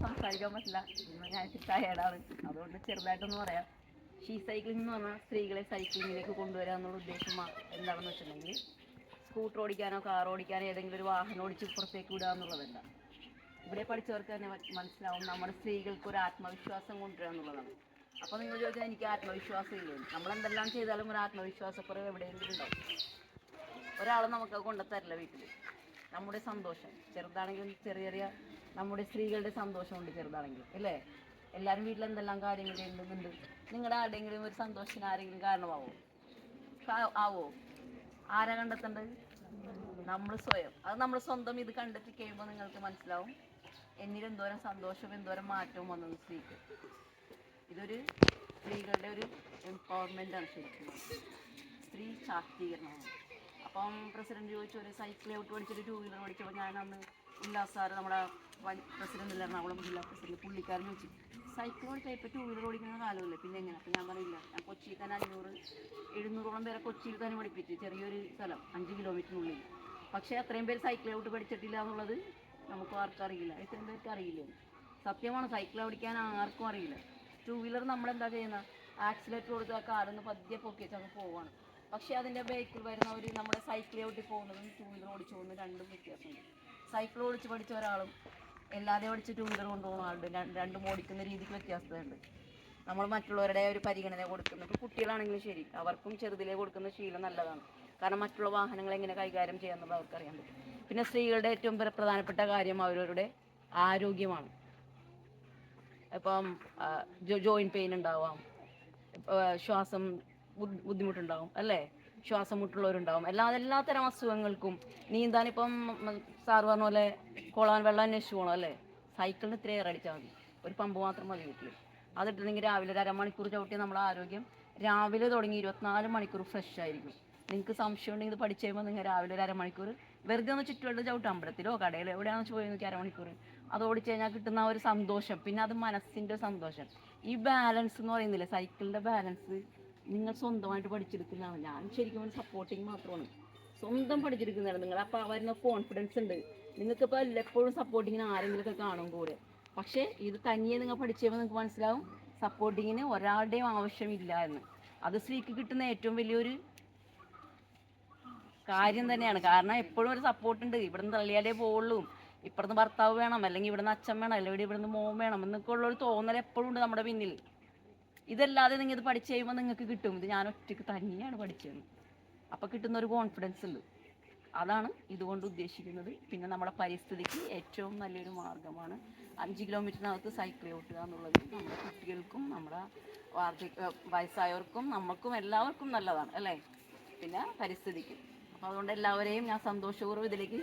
സംസാരിക്കാൻ പറ്റില്ല. ഞാൻ ടയേർഡാണ്, അതുകൊണ്ട് ചെറുതായിട്ടൊന്ന് പറയാം. സൈക്ലിംഗ് എന്ന് പറഞ്ഞാൽ സ്ത്രീകളെ സൈക്ലിങ്ങിലേക്ക് കൊണ്ടുവരിക എന്നുള്ള ഉദ്ദേശം എന്താണെന്ന് വെച്ചിട്ടുണ്ടെങ്കിൽ സ്കൂട്ടർ ഓടിക്കാനോ കാർ ഓടിക്കാനോ ഏതെങ്കിലും ഒരു വാഹനം ഓടിച്ച് പുറത്തേക്ക് വിടുക എന്നുള്ളതല്ല. ഇവിടെ പഠിച്ചവർക്ക് തന്നെ മനസ്സിലാവും നമ്മുടെ സ്ത്രീകൾക്ക് ഒരു ആത്മവിശ്വാസം കൊണ്ടുവരിക എന്നുള്ളതാണ്. അപ്പോൾ നിങ്ങൾ ചോദിച്ചാൽ എനിക്ക് ആത്മവിശ്വാസം ഇല്ലേ? നമ്മളെന്തെല്ലാം ചെയ്താലും ഒരു ആത്മവിശ്വാസക്കുറവ് എവിടെയെങ്കിലും ഉണ്ടാവും. ഒരാൾ നമുക്ക് കൊണ്ടുത്തരില്ല വീട്ടിൽ. നമ്മുടെ സന്തോഷം ചെറുതാണെങ്കിലും ചെറിയ ചെറിയ നമ്മുടെ സ്ത്രീകളുടെ സന്തോഷമുണ്ട് ചെറുതാണെങ്കിലും, അല്ലേ? എല്ലാവരും വീട്ടിൽ എന്തെല്ലാം കാര്യങ്ങൾ ചെയ്യുന്നുണ്ട്. നിങ്ങളുടെ ആരുടെയെങ്കിലും ഒരു സന്തോഷത്തിന് ആരെങ്കിലും കാരണമാവോ? ആവോ? ആരാ കണ്ടെത്തേണ്ടത്? നമ്മൾ സ്വയം. അത് നമ്മൾ സ്വന്തം ഇത് കണ്ടെത്തി കഴിയുമ്പോൾ നിങ്ങൾക്ക് മനസ്സിലാവും എന്നിൽ എന്തോരം സന്തോഷവും എന്തോരം മാറ്റവും വന്നത് സ്ത്രീക്ക്. ഇതൊരു സ്ത്രീകളുടെ ഒരു എംപവർമെൻ്റാണ് ശരിക്കും, സ്ത്രീ ശാക്തീകരണമാണ്. അപ്പം പ്രസിഡന്റ് ചോദിച്ചു ഒരു സൈക്കിൾ ഔട്ട് പഠിച്ചൊരു 2 വീലർ പഠിച്ചപ്പോൾ ഞാൻ അന്ന് ഉല്ലാസ് സാറ് നമ്മുടെ പ്രസിഡന്റ് എറണാകുളം ജില്ലാ പ്രസിഡന്റ് പുള്ളിക്കാരൻ ചോദിച്ചു സൈക്കിൾ ഓടിച്ചാൽ ഇപ്പോൾ 2 വീലർ ഓടിക്കുന്ന കാലമല്ലേ, പിന്നെ എങ്ങനെ? അപ്പം ഞാൻ പറഞ്ഞില്ല, ഞാൻ കൊച്ചിയിൽ തന്നെ 500-700ഓളം പേരെ കൊച്ചിയിൽ തന്നെ പഠിപ്പിച്ചു, ചെറിയൊരു സ്ഥലം 5 കിലോമീറ്ററിനുള്ളിൽ. പക്ഷേ അത്രയും പേര് സൈക്കിൾ ഔട്ട് പഠിച്ചിട്ടില്ല എന്നുള്ളത് നമുക്ക് ആർക്കും അറിയില്ല. ഇത്രയും പേർക്ക് അറിയില്ല. സത്യമാണ്, സൈക്കിൾ ഓടിക്കാൻ ആർക്കും അറിയില്ല. 2 വീലർ നമ്മളെന്താ ചെയ്യുന്നത്? ആക്സിലേറ്റർ കൊടുത്ത് ആ കാലൊന്ന് പതിയെ പൊക്കി വെച്ചങ്ങ് പോവുകയാണ്. പക്ഷേ അതിൻ്റെ ബേക്കിൽ വരുന്നവർ നമ്മുടെ സൈക്കിൾ ഔട്ടിൽ പോകുന്നതും 2 വീലർ ഓടിച്ചു പോകുന്നതും രണ്ടും വ്യത്യാസമുണ്ട്. സൈക്കിൾ ഓടിച്ച് പഠിച്ച ഒരാളും എല്ലാവരെയും ഓടിച്ച് 2 വീലർ കൊണ്ടുപോകുന്ന ആളുടെ രണ്ടും ഓടിക്കുന്ന രീതിക്ക് വ്യത്യാസമുണ്ട്. നമ്മൾ മറ്റുള്ളവരുടെ ഒരു പരിഗണന കൊടുക്കുന്നത്, കുട്ടികളാണെങ്കിലും ശരി, അവർക്കും ചെറുതിലേ കൊടുക്കുന്ന ശീലം നല്ലതാണ്. കാരണം മറ്റുള്ള വാഹനങ്ങൾ എങ്ങനെ കൈകാര്യം ചെയ്യാമെന്നുള്ളത് അവർക്കറിയാൻ പറ്റും. പിന്നെ സ്ത്രീകളുടെ ഏറ്റവും പ്രധാനപ്പെട്ട കാര്യം അവരവരുടെ ആരോഗ്യമാണ്. ഇപ്പം ജോയിൻറ്റ് പെയിൻ ഉണ്ടാവാം, ശ്വാസം ബുദ്ധിമുട്ടുണ്ടാവും, അല്ലേ? ശ്വാസം മുട്ടുള്ളവരുണ്ടാവും. എല്ലാത്തരം അസുഖങ്ങൾക്കും നീന്താനിപ്പം സാറ് പറഞ്ഞ പോലെ കൊളാൻ വെള്ളം അന്വേഷിച്ച് പോകണം, അല്ലേ? സൈക്കിളിന് ഇത്ര എയർ അടിച്ചാൽ മതി, ഒരു പമ്പ് മാത്രം മതി വീട്ടിൽ. അതിട്ടുണ്ടെങ്കിൽ രാവിലെ ഒരു അരമണിക്കൂർ ചവിട്ടി നമ്മുടെ ആരോഗ്യം രാവിലെ തുടങ്ങി 24 മണിക്കൂർ ഫ്രഷ് ആയിരിക്കും. നിങ്ങൾക്ക് സംശയം ഉണ്ടെങ്കിൽ ഇത് പഠിച്ചു കഴിയുമ്പോൾ നിങ്ങൾ രാവിലെ ഒരു അരമണിക്കൂർ വെറുതെ ഒന്ന് ചുറ്റുവട്ടം ചവിട്ട്, അമ്പലത്തിലോ കടയിലോ എവിടെയാണെന്ന് പോയി നോക്കി അരമണിക്കൂർ അത് ഓടിച്ചു കഴിഞ്ഞാൽ കിട്ടുന്ന ഒരു സന്തോഷം, പിന്നെ അത് മനസ്സിൻ്റെ സന്തോഷം. ഈ ബാലൻസ് എന്ന് പറയുന്നില്ലേ, സൈക്കിളിൻ്റെ ബാലൻസ് നിങ്ങൾ സ്വന്തമായിട്ട് പഠിച്ചെടുക്കുന്നതാണ്. ഞാൻ ശരിക്കും ഒരു സപ്പോർട്ടിങ് മാത്രമാണ്, സ്വന്തം പഠിച്ചെടുക്കുന്നതാണ് നിങ്ങൾ. അപ്പോൾ വരുന്ന കോൺഫിഡൻസ് ഉണ്ട് നിങ്ങൾക്കിപ്പോൾ എപ്പോഴും സപ്പോർട്ടിങ്ങിന് ആരെങ്കിലുമൊക്കെ കാണും കൂടെ. പക്ഷേ ഇത് തനിയെ നിങ്ങൾ പഠിച്ചു കഴിയുമ്പോൾ നിങ്ങൾക്ക് മനസ്സിലാവും സപ്പോർട്ടിങ്ങിന് ഒരാളുടെയും ആവശ്യമില്ല എന്ന്. അത് സ്ത്രീക്ക് കിട്ടുന്ന ഏറ്റവും വലിയൊരു കാര്യം തന്നെയാണ്. കാരണം എപ്പോഴും ഒരു സപ്പോർട്ടുണ്ട്. ഇവിടുന്ന് തള്ളിയാലേ പോവുള്ളൂ, ഇപ്പുറത്ത് ഭർത്താവ് വേണം, അല്ലെങ്കിൽ ഇവിടുന്ന് അച്ഛൻ വേണം, അല്ലെങ്കിൽ ഇവിടുന്ന് മോൻ വേണം എന്നൊക്കെ ഉള്ളൊരു തോന്നൽ എപ്പോഴും ഉണ്ട് നമ്മുടെ പിന്നിൽ. ഇതല്ലാതെ നിങ്ങൾ ഇത് പഠിച്ചു കഴിയുമ്പോൾ നിങ്ങൾക്ക് കിട്ടും ഇത് ഞാൻ ഒറ്റയ്ക്ക് തന്നെയാണ് പഠിച്ചത്. അപ്പോൾ കിട്ടുന്ന ഒരു കോൺഫിഡൻസ് ഉണ്ട്. അതാണ് ഇതുകൊണ്ട് ഉദ്ദേശിക്കുന്നത്. പിന്നെ നമ്മുടെ പരിസ്ഥിതിക്ക് ഏറ്റവും നല്ലൊരു മാർഗ്ഗമാണ് 5 കിലോമീറ്ററിനകത്ത് സൈക്കിൾ ഓട്ടുക എന്നുള്ളത്. നമ്മുടെ കുട്ടികൾക്കും നമ്മുടെ വയസ്സായവർക്കും നമുക്കും എല്ലാവർക്കും നല്ലതാണ്, അല്ലേ? പിന്നെ പരിസ്ഥിതിക്കും. അപ്പോൾ അതുകൊണ്ട് എല്ലാവരെയും ഞാൻ സന്തോഷപൂർവ്വം ഇതിലേക്ക്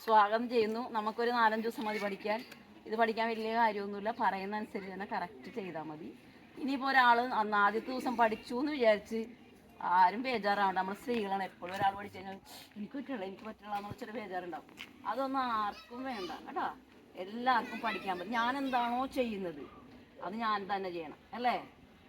സ്വാഗതം ചെയ്യുന്നു. നമുക്കൊരു 4-5 ദിവസം മതി പഠിക്കാൻ. ഇത് പഠിക്കാൻ വലിയ കാര്യമൊന്നുമില്ല, പറയുന്ന അനുസരിച്ച് തന്നെ കറക്റ്റ് ചെയ്താൽ മതി. ഇനിയിപ്പോൾ ഒരാൾ അന്ന് ആദ്യത്തെ ദിവസം പഠിച്ചു എന്ന് വിചാരിച്ച് ആരും ബേജാറാവണ്ട. നമ്മൾ സ്ത്രീകളാണ്, എപ്പോഴും ഒരാൾ പഠിച്ചു കഴിഞ്ഞാൽ എനിക്ക് പറ്റില്ല എന്ന് വെച്ചൊരു ബേജാറുണ്ടാവും. അതൊന്നും ആർക്കും വേണ്ട കേട്ടോ. എല്ലാവർക്കും പഠിക്കാൻ പറ്റും. ഞാൻ എന്താണോ ചെയ്യുന്നത് അത് ഞാൻ തന്നെ ചെയ്യണം, അല്ലേ?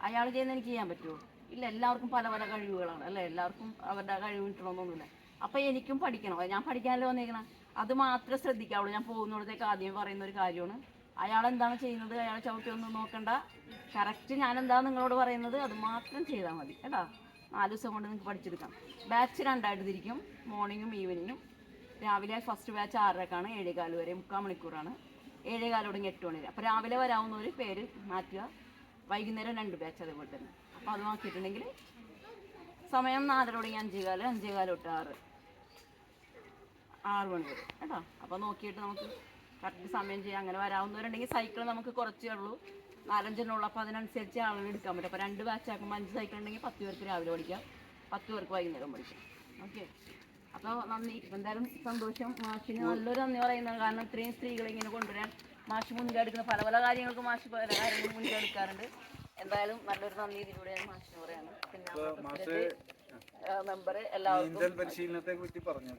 അയാൾ ചെയ്യുന്നത് എനിക്ക് ചെയ്യാൻ പറ്റുമോ? ഇല്ല. എല്ലാവർക്കും പല പല കഴിവുകളാണ്, അല്ലേ? എല്ലാവർക്കും അവരുടെ കഴിവ് കിട്ടണമെന്നൊന്നുമില്ല. അപ്പോൾ എനിക്കും പഠിക്കണം. ഞാൻ പഠിക്കാനല്ലേ വന്നേക്കണം, അത് മാത്രമേ ശ്രദ്ധിക്കാവുള്ളൂ. ഞാൻ പോകുന്നിടത്തേക്ക് ആദ്യം പറയുന്ന ഒരു കാര്യമാണ് അയാൾ എന്താണ് ചെയ്യുന്നത് അയാൾ ചവിട്ടി ഒന്നും നോക്കണ്ട, കറക്റ്റ് ഞാൻ എന്താണ് നിങ്ങളോട് പറയുന്നത് അത് മാത്രം ചെയ്താൽ മതി കേട്ടോ. 4 ദിവസം കൊണ്ട് നിങ്ങൾക്ക് പഠിച്ചെടുക്കാം. ബാച്ച് 2ആയിട്ട് തിരിക്കും, മോർണിംഗും ഈവനിങ്ങും. രാവിലെ ഫസ്റ്റ് ബാച്ച് 6:30-ക്കാണ്, 7:15 വരെ, 3/4 മണിക്കൂറാണ്. 7:15 തുടങ്ങി 8 മണി വരെ. അപ്പോൾ രാവിലെ വരാവുന്നവർ പേര് മാറ്റുക. വൈകുന്നേരം 2 ബാച്ച് അതേപോലെ തന്നെ. അപ്പോൾ അത് നോക്കിയിട്ടുണ്ടെങ്കിൽ സമയം 4:30 തുടങ്ങി 5:15, 5:15 തൊട്ട് 6 മണി വരെ കേട്ടോ. അപ്പോൾ നോക്കിയിട്ട് നമുക്ക് കറക്റ്റ് സമയം ചെയ്യാം. അങ്ങനെ വരാവുന്നവരുണ്ടെങ്കിൽ സൈക്കിൾ നമുക്ക് കുറച്ചേ ഉള്ളൂ, 4-5 ഉള്ളൂ. അപ്പോൾ അതിനനുസരിച്ച് ആളുകൾ എടുക്കാൻ പറ്റും. അപ്പോൾ 2 ബാച്ച് ആക്കുമ്പോൾ 5 സൈക്കിൾ ഉണ്ടെങ്കിൽ 10 പേർക്ക് രാവിലെ പഠിക്കാം, 10 പേർക്ക് വൈകുന്നേരം പഠിക്കാം. ഓക്കെ. അപ്പോൾ നന്ദി. എന്തായാലും സന്തോഷം. മാഷിന് നല്ലൊരു നന്ദി പറയുന്നത്. കാരണം ഇത്രയും സ്ത്രീകളെ ഇങ്ങനെ കൊണ്ടുവരാൻ മാഷ് മുൻകൈ എടുക്കുന്ന പല പല കാര്യങ്ങൾക്ക് മാഷ് പല കാര്യങ്ങൾ മുൻകൈ എടുക്കാറുണ്ട്. എന്തായാലും നല്ലൊരു നന്ദി ഇതിലൂടെ മാഷിന് പറയാണ്. പിന്നെ മെമ്പർ എല്ലാവർക്കും പരിശീലനത്തെ പറ്റി പറഞ്ഞു.